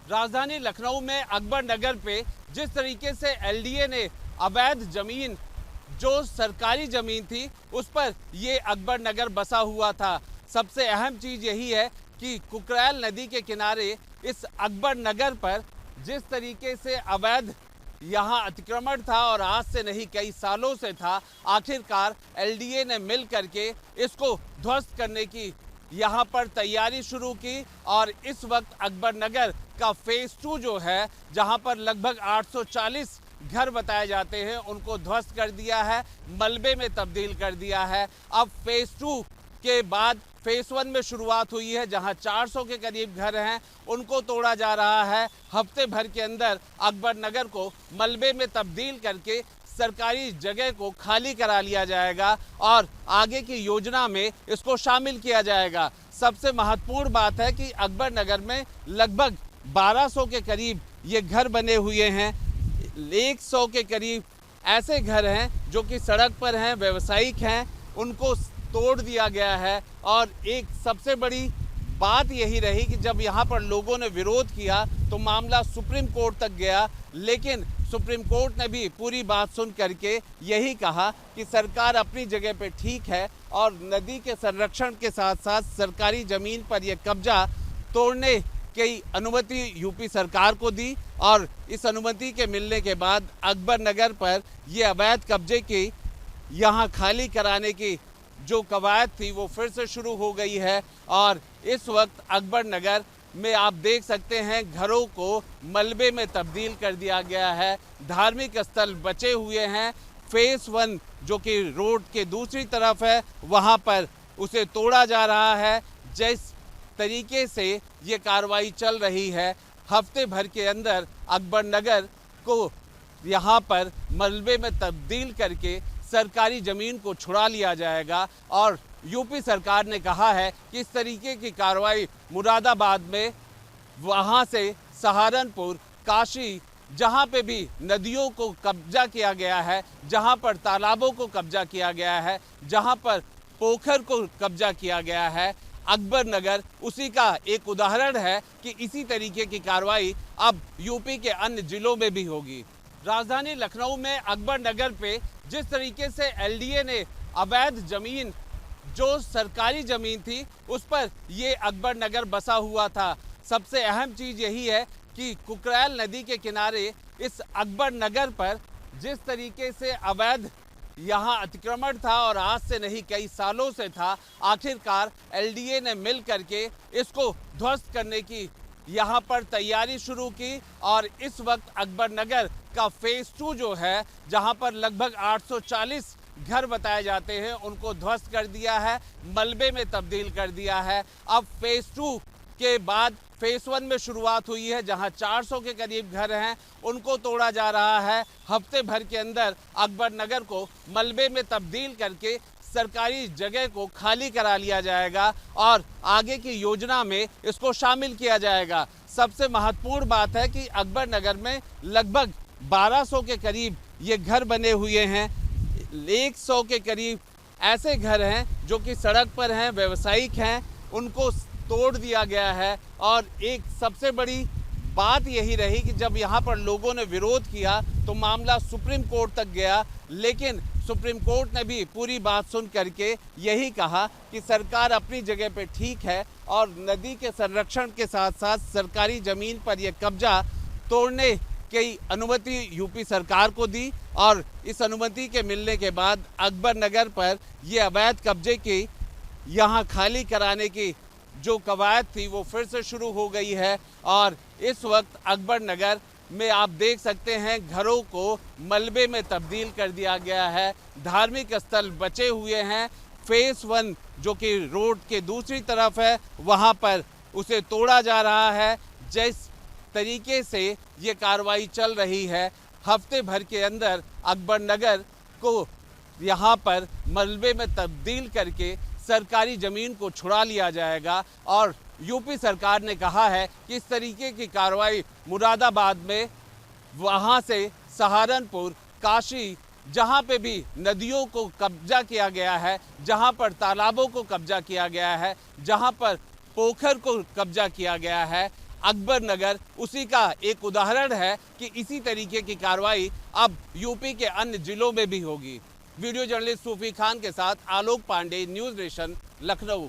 राजधानी लखनऊ में अकबर नगर पे जिस तरीके से एलडीए ने अवैध जमीन जो सरकारी जमीन थी उस पर ये अकबर नगर बसा हुआ था। सबसे अहम चीज़ यही है कि कुकरैल नदी के किनारे इस अकबर नगर पर जिस तरीके से अवैध यहाँ अतिक्रमण था और आज से नहीं कई सालों से था, आखिरकार एलडीए ने मिल करके इसको ध्वस्त करने की यहाँ पर तैयारी शुरू की और इस वक्त अकबर नगर का फेज 2 जो है, जहाँ पर लगभग 840 घर बताए जाते हैं, उनको ध्वस्त कर दिया है, मलबे में तब्दील कर दिया है। अब फेज 2 के बाद फेज 1 में शुरुआत हुई है, जहां 400 के करीब घर हैं, उनको तोड़ा जा रहा है। हफ्ते भर के अंदर अकबर नगर को मलबे में तब्दील करके सरकारी जगह को खाली करा लिया जाएगा और आगे की योजना में इसको शामिल किया जाएगा। सबसे महत्वपूर्ण बात है कि अकबर नगर में लगभग 1200 के करीब ये घर बने हुए हैं। 100 के करीब ऐसे घर हैं जो कि सड़क पर हैं, व्यावसायिक हैं, उनको तोड़ दिया गया है। और एक सबसे बड़ी बात यही रही कि जब यहाँ पर लोगों ने विरोध किया तो मामला सुप्रीम कोर्ट तक गया, लेकिन सुप्रीम कोर्ट ने भी पूरी बात सुन करके यही कहा कि सरकार अपनी जगह पे ठीक है और नदी के संरक्षण के साथ साथ सरकारी ज़मीन पर यह कब्जा तोड़ने की अनुमति यूपी सरकार को दी। और इस अनुमति के मिलने के बाद अकबर नगर पर यह अवैध कब्जे की यहाँ खाली कराने की जो कवायद थी वो फिर से शुरू हो गई है। और इस वक्त अकबर नगर में आप देख सकते हैं घरों को मलबे में तब्दील कर दिया गया है, धार्मिक स्थल बचे हुए हैं। फेज 1 जो कि रोड के दूसरी तरफ है, वहाँ पर उसे तोड़ा जा रहा है। जिस तरीके से ये कार्रवाई चल रही है, हफ्ते भर के अंदर अकबर नगर को यहाँ पर मलबे में तब्दील करके सरकारी ज़मीन को छुड़ा लिया जाएगा। और यूपी सरकार ने कहा है कि इस तरीके की कार्रवाई मुरादाबाद में, वहाँ से सहारनपुर, काशी, जहाँ पे भी नदियों को कब्जा किया गया है, जहाँ पर तालाबों को कब्जा किया गया है, जहाँ पर पोखर को कब्जा किया गया है, अकबर नगर उसी का एक उदाहरण है कि इसी तरीके की कार्रवाई अब यूपी के अन्य जिलों में भी होगी। राजधानी लखनऊ में अकबर नगर पे जिस तरीके से एलडीए ने अवैध जमीन जो सरकारी ज़मीन थी उस पर ये अकबर नगर बसा हुआ था। सबसे अहम चीज़ यही है कि कुकरैल नदी के किनारे इस अकबर नगर पर जिस तरीके से अवैध यहाँ अतिक्रमण था और आज से नहीं कई सालों से था, आखिरकार एलडीए ने मिल करके इसको ध्वस्त करने की यहाँ पर तैयारी शुरू की। और इस वक्त अकबर नगर का फेज 2 जो है, जहाँ पर लगभग 840 घर बताए जाते हैं, उनको ध्वस्त कर दिया है, मलबे में तब्दील कर दिया है। अब फेज 2 के बाद फेज 1 में शुरुआत हुई है, जहां 400 के करीब घर हैं, उनको तोड़ा जा रहा है। हफ्ते भर के अंदर अकबर नगर को मलबे में तब्दील करके सरकारी जगह को खाली करा लिया जाएगा और आगे की योजना में इसको शामिल किया जाएगा। सबसे महत्वपूर्ण बात है कि अकबर नगर में लगभग 1200 के करीब ये घर बने हुए हैं। 100 के करीब ऐसे घर हैं जो कि सड़क पर हैं, व्यावसायिक हैं, उनको तोड़ दिया गया है। और एक सबसे बड़ी बात यही रही कि जब यहाँ पर लोगों ने विरोध किया तो मामला सुप्रीम कोर्ट तक गया, लेकिन सुप्रीम कोर्ट ने भी पूरी बात सुन करके यही कहा कि सरकार अपनी जगह पे ठीक है और नदी के संरक्षण के साथ साथ सरकारी ज़मीन पर यह कब्जा तोड़ने की अनुमति यूपी सरकार को दी। और इस अनुमति के मिलने के बाद अकबर नगर पर यह अवैध कब्जे की यहाँ खाली कराने की जो कवायद थी वो फिर से शुरू हो गई है। और इस वक्त अकबर नगर में आप देख सकते हैं घरों को मलबे में तब्दील कर दिया गया है, धार्मिक स्थल बचे हुए हैं। फेज 1 जो कि रोड के दूसरी तरफ है, वहाँ पर उसे तोड़ा जा रहा है। जिस तरीके से ये कार्रवाई चल रही है, हफ्ते भर के अंदर अकबर नगर को यहाँ पर मलबे में तब्दील करके सरकारी ज़मीन को छुड़ा लिया जाएगा। और यूपी सरकार ने कहा है कि इस तरीके की कार्रवाई मुरादाबाद में, वहाँ से सहारनपुर, काशी, जहाँ पे भी नदियों को कब्जा किया गया है, जहाँ पर तालाबों को कब्जा किया गया है, जहाँ पर पोखर को कब्जा किया गया है, अकबर नगर उसी का एक उदाहरण है कि इसी तरीके की कार्रवाई अब यूपी के अन्य जिलों में भी होगी। वीडियो जर्नलिस्ट सूफी खान के साथ आलोक पांडे, न्यूज़ नेशन, लखनऊ।